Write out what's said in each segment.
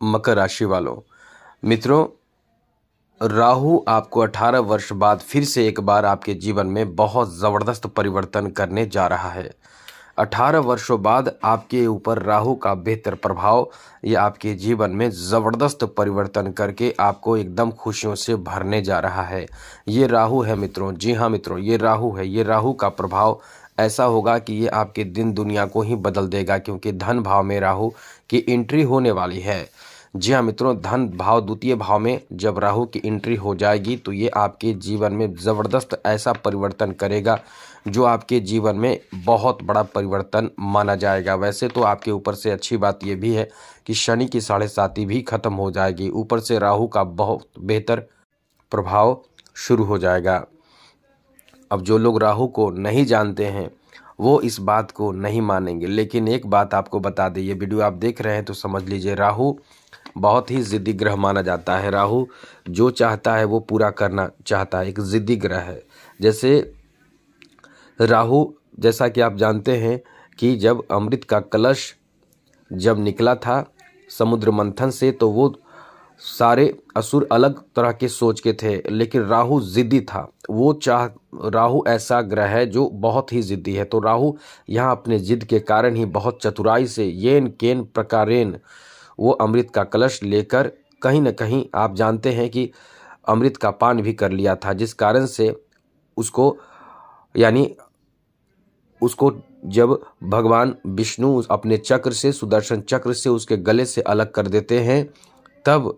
मकर राशि वालों, मित्रों, राहु आपको 18 वर्ष बाद फिर से एक बार आपके जीवन में बहुत ज़बरदस्त परिवर्तन करने जा रहा है। 18 वर्षों बाद आपके ऊपर राहु का बेहतर प्रभाव ये आपके जीवन में ज़बरदस्त परिवर्तन करके आपको एकदम खुशियों से भरने जा रहा है। ये राहु है मित्रों, जी हाँ मित्रों, ये राहु है। ये राहु का प्रभाव ऐसा होगा कि ये आपके दिन दुनिया को ही बदल देगा, क्योंकि धन भाव में राहु की एंट्री होने वाली है। जी हाँ मित्रों, धन भाव द्वितीय भाव में जब राहु की एंट्री हो जाएगी तो ये आपके जीवन में ज़बरदस्त ऐसा परिवर्तन करेगा जो आपके जीवन में बहुत बड़ा परिवर्तन माना जाएगा। वैसे तो आपके ऊपर से अच्छी बात यह भी है कि शनि की 7.5 भी खत्म हो जाएगी, ऊपर से राहु का बहुत बेहतर प्रभाव शुरू हो जाएगा। अब जो लोग राहु को नहीं जानते हैं वो इस बात को नहीं मानेंगे, लेकिन एक बात आपको बता दें, ये वीडियो आप देख रहे हैं तो समझ लीजिए राहु बहुत ही ज़िद्दी ग्रह माना जाता है। राहु जो चाहता है वो पूरा करना चाहता है, एक ज़िद्दी ग्रह है। जैसे राहु, जैसा कि आप जानते हैं कि जब अमृत का कलश जब निकला था समुद्र मंथन से तो वो सारे असुर अलग तरह के सोच के थे, लेकिन राहु ज़िद्दी था। राहु ऐसा ग्रह है जो बहुत ही ज़िद्दी है। तो राहु यहाँ अपने ज़िद के कारण ही बहुत चतुराई से येन केन प्रकारेण वो अमृत का कलश लेकर कहीं न कहीं आप जानते हैं कि अमृत का पान भी कर लिया था, जिस कारण से उसको जब भगवान विष्णु अपने चक्र से, सुदर्शन चक्र से उसके गले से अलग कर देते हैं तब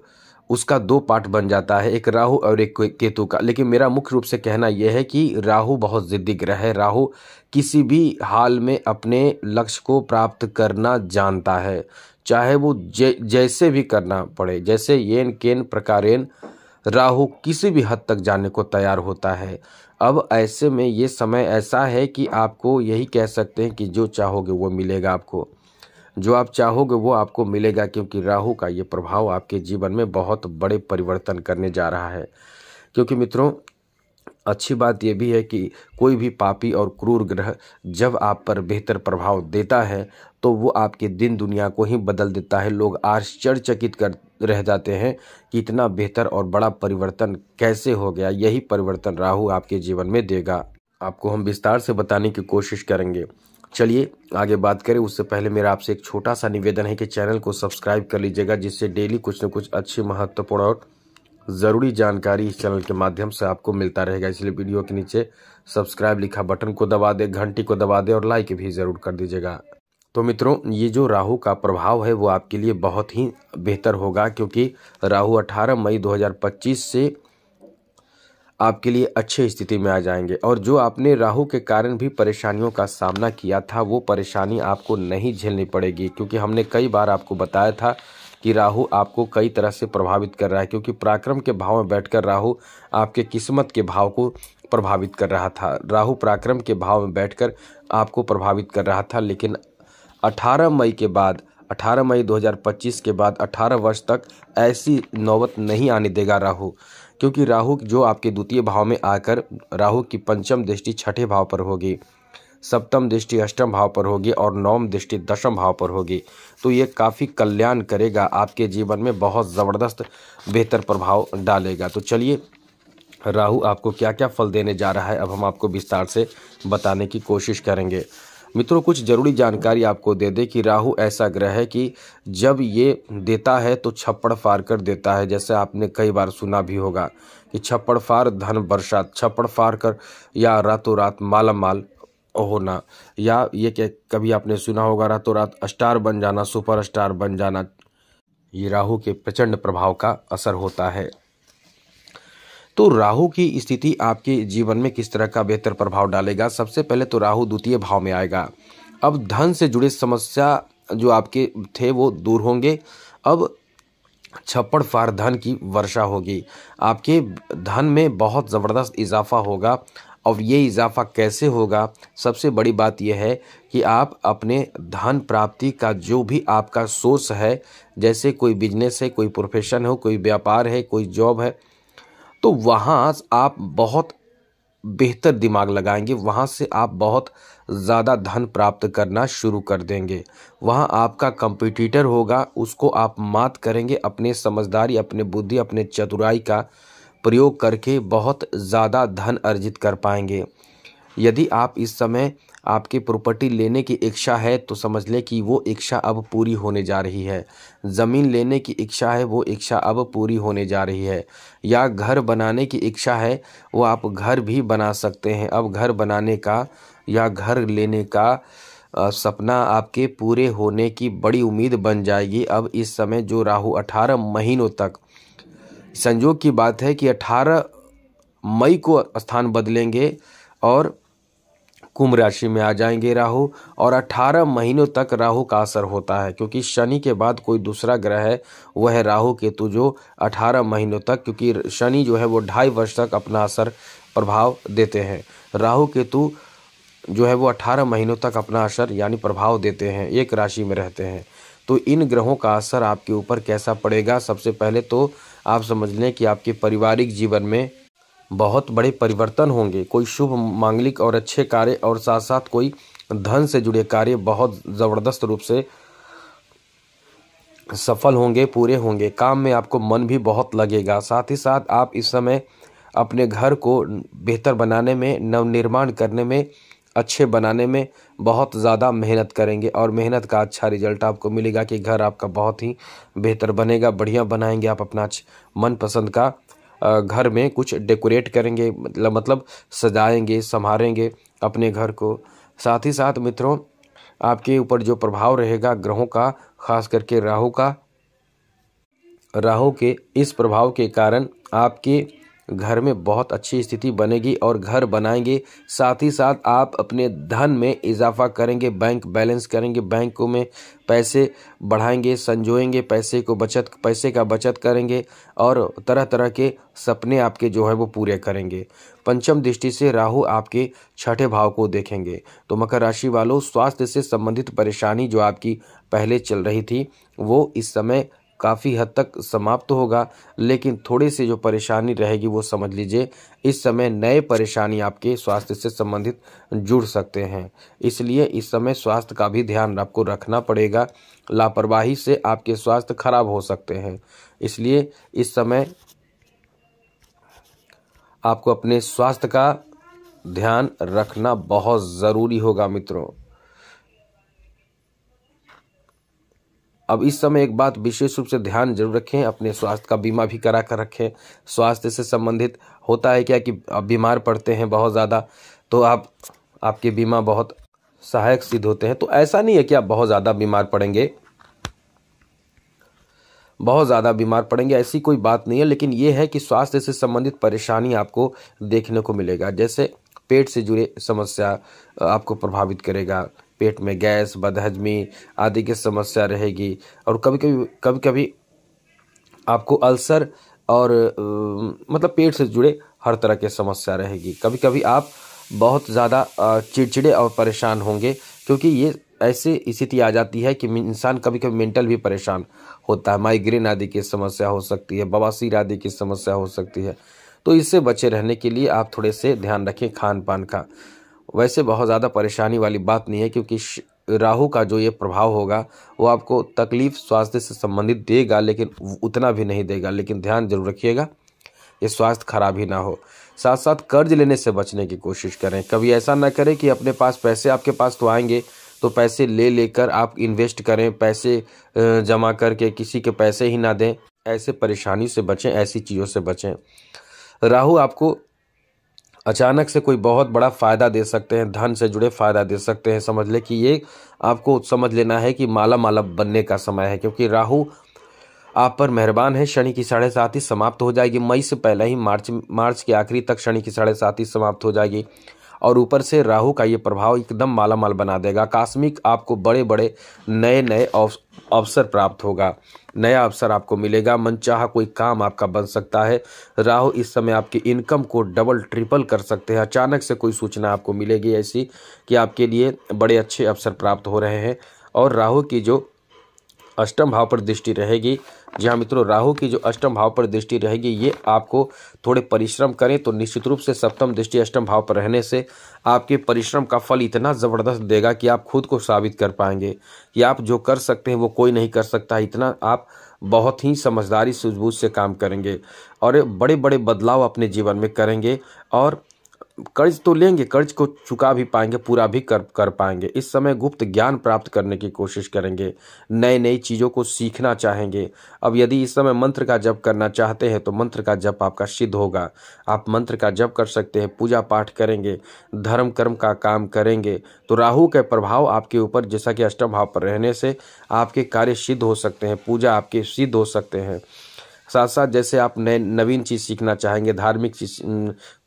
उसका 2 पार्ट बन जाता है, एक राहु और एक केतु का। लेकिन मेरा मुख्य रूप से कहना यह है कि राहु बहुत ज़िद्दी ग्रह है। राहु किसी भी हाल में अपने लक्ष्य को प्राप्त करना जानता है, चाहे वो जैसे भी करना पड़े। जैसे येन केन प्रकारेण राहु किसी भी हद तक जाने को तैयार होता है। अब ऐसे में ये समय ऐसा है कि आपको यही कह सकते हैं कि जो चाहोगे वो मिलेगा आपको, जो आप चाहोगे वो आपको मिलेगा, क्योंकि राहु का ये प्रभाव आपके जीवन में बहुत बड़े परिवर्तन करने जा रहा है। क्योंकि मित्रों, अच्छी बात यह भी है कि कोई भी पापी और क्रूर ग्रह जब आप पर बेहतर प्रभाव देता है तो वो आपके दिन दुनिया को ही बदल देता है। लोग आश्चर्यचकित कर रह जाते हैं कि इतना बेहतर और बड़ा परिवर्तन कैसे हो गया। यही परिवर्तन राहु आपके जीवन में देगा। आपको हम विस्तार से बताने की कोशिश करेंगे। चलिए आगे बात करें। उससे पहले मेरा आपसे एक छोटा सा निवेदन है कि चैनल को सब्सक्राइब कर लीजिएगा, जिससे डेली कुछ न कुछ अच्छी, महत्वपूर्ण और ज़रूरी जानकारी इस चैनल के माध्यम से आपको मिलता रहेगा। इसलिए वीडियो के नीचे सब्सक्राइब लिखा बटन को दबा दें, घंटी को दबा दें और लाइक भी ज़रूर कर दीजिएगा। तो मित्रों, ये जो राहु का प्रभाव है वो आपके लिए बहुत ही बेहतर होगा, क्योंकि राहु 18 मई 2025 से आपके लिए अच्छी स्थिति में आ जाएंगे। और जो आपने राहु के कारण भी परेशानियों का सामना किया था वो परेशानी आपको नहीं झेलनी पड़ेगी, क्योंकि हमने कई बार आपको बताया था कि राहु आपको कई तरह से प्रभावित कर रहा है। क्योंकि पराक्रम के भाव में बैठकर राहु आपके किस्मत के भाव को प्रभावित कर रहा था। राहु पराक्रम के भाव में बैठकर आपको प्रभावित कर रहा था, लेकिन 18 मई 2025 के बाद 18 वर्ष तक ऐसी नौबत नहीं आने देगा राहु। क्योंकि राहु जो आपके द्वितीय भाव में आकर राहु की पंचम दृष्टि 6ठे भाव पर होगी, सप्तम दृष्टि 8वें भाव पर होगी और नवम दृष्टि 10वें भाव पर होगी। तो ये काफ़ी कल्याण करेगा, आपके जीवन में बहुत ज़बरदस्त बेहतर प्रभाव डालेगा। तो चलिए राहु आपको क्या क्या फल देने जा रहा है अब हम आपको विस्तार से बताने की कोशिश करेंगे। मित्रों, कुछ ज़रूरी जानकारी आपको दे दे कि राहु ऐसा ग्रह है कि जब ये देता है तो छप्पड़ फाड़ कर देता है। जैसे आपने कई बार सुना भी होगा कि छप्पड़ फाड़ धन बरसात, छप्पड़ फाड़ कर या रातों रात माला माल होना, या ये क्या कभी आपने सुना होगा रातों रात स्टार बन जाना, सुपर स्टार बन जाना। ये राहु के प्रचंड प्रभाव का असर होता है। तो राहु की स्थिति आपके जीवन में किस तरह का बेहतर प्रभाव डालेगा? सबसे पहले तो राहु द्वितीय भाव में आएगा। अब धन से जुड़े समस्या जो आपके थे वो दूर होंगे। अब छप्पड़ फाड़ धन की वर्षा होगी, आपके धन में बहुत ज़बरदस्त इजाफा होगा। और ये इजाफा कैसे होगा? सबसे बड़ी बात यह है कि आप अपने धन प्राप्ति का जो भी आपका सोर्स है, जैसे कोई बिजनेस है, कोई प्रोफेशन हो, कोई व्यापार है, कोई जॉब है, तो वहाँ आप बहुत बेहतर दिमाग लगाएंगे वहाँ से आप बहुत ज़्यादा धन प्राप्त करना शुरू कर देंगे। वहाँ आपका कंपटीटर होगा, उसको आप मात करेंगे। अपने समझदारी, अपने बुद्धि, अपने चतुराई का प्रयोग करके बहुत ज़्यादा धन अर्जित कर पाएंगे। यदि आप इस समय आपकी प्रॉपर्टी लेने की इच्छा है तो समझ लें कि वो इच्छा अब पूरी होने जा रही है। ज़मीन लेने की इच्छा है, वो इच्छा अब पूरी होने जा रही है। या घर बनाने की इच्छा है, वो आप घर भी बना सकते हैं। अब घर बनाने का या घर लेने का सपना आपके पूरे होने की बड़ी उम्मीद बन जाएगी। अब इस समय जो राहु 18 महीनों तक, संयोग की बात है कि 18 मई को स्थान बदलेंगे और कुंभ राशि में आ जाएंगे राहु, और 18 महीनों तक राहु का असर होता है। क्योंकि शनि के बाद कोई दूसरा ग्रह है, वह है राहु केतु, जो 18 महीनों तक, क्योंकि शनि जो है वो 2.5 वर्ष तक अपना असर प्रभाव देते हैं। राहु केतु जो है वो 18 महीनों तक अपना असर यानी प्रभाव देते हैं, एक राशि में रहते हैं। तो इन ग्रहों का असर आपके ऊपर कैसा पड़ेगा? सबसे पहले तो आप समझ लें कि आपके पारिवारिक जीवन में बहुत बड़े परिवर्तन होंगे। कोई शुभ मांगलिक और अच्छे कार्य और साथ साथ कोई धन से जुड़े कार्य बहुत ज़बरदस्त रूप से सफल होंगे, पूरे होंगे। काम में आपको मन भी बहुत लगेगा। साथ ही साथ आप इस समय अपने घर को बेहतर बनाने में, नवनिर्माण करने में, अच्छे बनाने में बहुत ज़्यादा मेहनत करेंगे और मेहनत का अच्छा रिजल्ट आपको मिलेगा कि घर आपका बहुत ही बेहतर बनेगा। बढ़िया बनाएंगे आप अपना मनपसंद का घर में कुछ डेकोरेट करेंगे, मतलब सजाएंगे, संभालेंगे अपने घर को। साथ ही साथ मित्रों, आपके ऊपर जो प्रभाव रहेगा ग्रहों का, खास करके राहु के इस प्रभाव के कारण आपके घर में बहुत अच्छी स्थिति बनेगी और घर बनाएंगे। साथ ही साथ आप अपने धन में इजाफा करेंगे, बैंक बैलेंस करेंगे, बैंकों में पैसे बढ़ाएंगे, संजोएंगे, पैसे का बचत करेंगे और तरह तरह के सपने आपके जो है वो पूरे करेंगे। पंचम दृष्टि से राहु आपके 6ठे भाव को देखेंगे। तो मकर राशि वालों, स्वास्थ्य से संबंधित परेशानी जो आपकी पहले चल रही थी वो इस समय काफ़ी हद तक समाप्त होगा, लेकिन थोड़ी सी जो परेशानी रहेगी वो समझ लीजिए इस समय नए परेशानी आपके स्वास्थ्य से संबंधित जुड़ सकते हैं। इसलिए इस समय स्वास्थ्य का भी ध्यान आपको रखना पड़ेगा। लापरवाही से आपके स्वास्थ्य खराब हो सकते हैं। इसलिए इस समय आपको अपने स्वास्थ्य का ध्यान रखना बहुत ज़रूरी होगा मित्रों। अब इस समय एक बात विशेष रूप से ध्यान जरूर रखें, अपने स्वास्थ्य का बीमा भी करा कर रखें। स्वास्थ्य से संबंधित होता है क्या कि आप बीमार पड़ते हैं बहुत ज़्यादा तो आपके बीमा बहुत सहायक सिद्ध होते हैं। तो ऐसा नहीं है कि आप बहुत ज़्यादा बीमार पड़ेंगे, ऐसी कोई बात नहीं है। लेकिन ये है कि स्वास्थ्य से संबंधित परेशानी आपको देखने को मिलेगा। जैसे पेट से जुड़े समस्या आपको प्रभावित करेगा, पेट में गैस, बदहजमी आदि की समस्या रहेगी। और कभी कभी आपको अल्सर और मतलब पेट से जुड़े हर तरह की समस्या रहेगी। कभी कभी आप बहुत ज़्यादा चिड़चिड़े और परेशान होंगे, क्योंकि ये ऐसी स्थिति आ जाती है कि इंसान कभी कभी मेंटल भी परेशान होता है। माइग्रेन आदि की समस्या हो सकती है, बवासीर आदि की समस्या हो सकती है। तो इससे बचे रहने के लिए आप थोड़े से ध्यान रखें खान पान का। वैसे बहुत ज़्यादा परेशानी वाली बात नहीं है, क्योंकि राहु का जो ये प्रभाव होगा वो आपको तकलीफ स्वास्थ्य से संबंधित देगा, लेकिन उतना भी नहीं देगा। लेकिन ध्यान जरूर रखिएगा ये स्वास्थ्य खराब ही ना हो। साथ साथ कर्ज लेने से बचने की कोशिश करें। कभी ऐसा ना करें कि अपने पास पैसे, आपके पास तो आएंगे तो पैसे लेकर आप इन्वेस्ट करें, पैसे जमा करके किसी के पैसे ही ना दें। ऐसे परेशानी से बचें, ऐसी चीज़ों से बचें। राहु आपको अचानक से कोई बहुत बड़ा फायदा दे सकते हैं, धन से जुड़े फायदा दे सकते हैं। समझ ले कि ये आपको समझ लेना है कि माला माला बनने का समय है, क्योंकि राहु आप पर मेहरबान है। शनि की 7.5 समाप्त हो जाएगी मई से पहले ही, मार्च के आखिरी तक शनि की 7.5 समाप्त हो जाएगी। और ऊपर से राहु का ये प्रभाव एकदम माला माल बना देगा। आकस्मिक आपको बड़े बड़े नए अवसर प्राप्त होगा, नया अवसर आपको मिलेगा। मनचाहा कोई काम आपका बन सकता है। राहु इस समय आपकी इनकम को डबल ट्रिपल कर सकते हैं। अचानक से कोई सूचना आपको मिलेगी ऐसी कि आपके लिए बड़े अच्छे अवसर प्राप्त हो रहे हैं। और राहु की जो अष्टम भाव पर दृष्टि रहेगी। जी हाँ मित्रों, राहु की जो अष्टम भाव पर दृष्टि रहेगी ये आपको थोड़े परिश्रम करें तो निश्चित रूप से सप्तम दृष्टि अष्टम भाव पर रहने से आपके परिश्रम का फल इतना ज़बरदस्त देगा कि आप खुद को साबित कर पाएंगे कि आप जो कर सकते हैं वो कोई नहीं कर सकता। इतना आप बहुत ही समझदारी सूझबूझ से काम करेंगे और बड़े बड़े बदलाव अपने जीवन में करेंगे और कर्ज तो लेंगे, कर्ज को चुका भी पाएंगे, पूरा भी कर पाएंगे। इस समय गुप्त ज्ञान प्राप्त करने की कोशिश करेंगे, नई नई चीज़ों को सीखना चाहेंगे। अब यदि इस समय मंत्र का जप करना चाहते हैं तो मंत्र का जप आपका सिद्ध होगा। आप मंत्र का जप कर सकते हैं, पूजा पाठ करेंगे, धर्म कर्म का काम करेंगे तो राहु के प्रभाव आपके ऊपर, जैसा कि अष्टम भाव पर रहने से आपके कार्य सिद्ध हो सकते हैं, पूजा आपके सिद्ध हो सकते हैं। साथ साथ जैसे आप नए नवीन चीज़ सीखना चाहेंगे, धार्मिक चीज,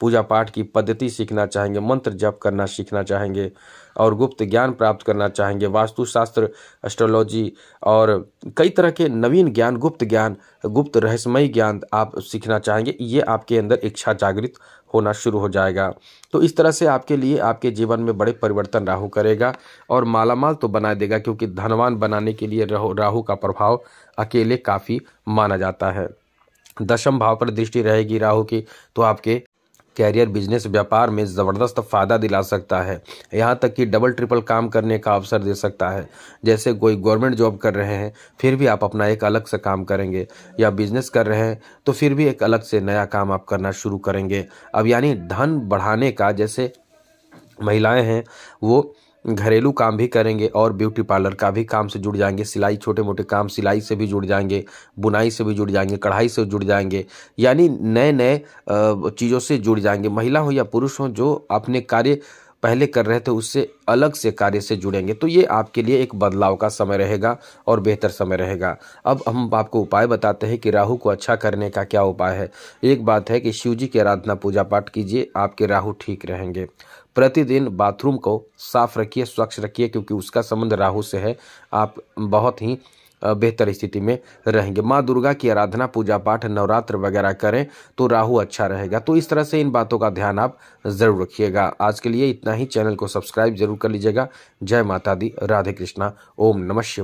पूजा पाठ की पद्धति सीखना चाहेंगे, मंत्र जप करना सीखना चाहेंगे और गुप्त ज्ञान प्राप्त करना चाहेंगे, वास्तुशास्त्र, एस्ट्रोलॉजी और कई तरह के नवीन ज्ञान, गुप्त रहस्यमय ज्ञान आप सीखना चाहेंगे, ये आपके अंदर इच्छा जागृत होना शुरू हो जाएगा। तो इस तरह से आपके लिए आपके जीवन में बड़े परिवर्तन राहु करेगा और मालामाल तो बना देगा, क्योंकि धनवान बनाने के लिए राहु का प्रभाव अकेले काफ़ी माना जाता है। दशम भाव पर दृष्टि रहेगी राहु की तो आपके कैरियर, बिजनेस, व्यापार में ज़बरदस्त फ़ायदा दिला सकता है। यहाँ तक कि डबल ट्रिपल काम करने का अवसर दे सकता है। जैसे कोई गवर्नमेंट जॉब कर रहे हैं फिर भी आप अपना एक अलग से काम करेंगे, या बिजनेस कर रहे हैं तो फिर भी एक अलग से नया काम आप करना शुरू करेंगे। अब यानी धन बढ़ाने का, जैसे महिलाएं हैं वो घरेलू काम भी करेंगे और ब्यूटी पार्लर का भी काम से जुड़ जाएंगे, सिलाई, छोटे मोटे काम सिलाई से भी जुड़ जाएंगे, बुनाई से भी जुड़ जाएंगे, कढ़ाई से जुड़ जाएंगे, यानी नए नए चीज़ों से जुड़ जाएंगे। महिला हो या पुरुष हो, जो अपने कार्य पहले कर रहे थे उससे अलग से कार्य से जुड़ेंगे। तो ये आपके लिए एक बदलाव का समय रहेगा और बेहतर समय रहेगा। अब हम आपको उपाय बताते हैं कि राहु को अच्छा करने का क्या उपाय है। एक बात है कि शिव जी की आराधना पूजा पाठ कीजिए, आपके राहु ठीक रहेंगे। प्रतिदिन बाथरूम को साफ रखिए, स्वच्छ रखिए, क्योंकि उसका संबंध राहु से है। आप बहुत ही बेहतर स्थिति में रहेंगे। माँ दुर्गा की आराधना, पूजा पाठ, नवरात्र वगैरह करें तो राहु अच्छा रहेगा। तो इस तरह से इन बातों का ध्यान आप जरूर रखिएगा। आज के लिए इतना ही। चैनल को सब्सक्राइब जरूर कर लीजिएगा। जय माता दी, राधे कृष्णा, ओम नमः शिवाय।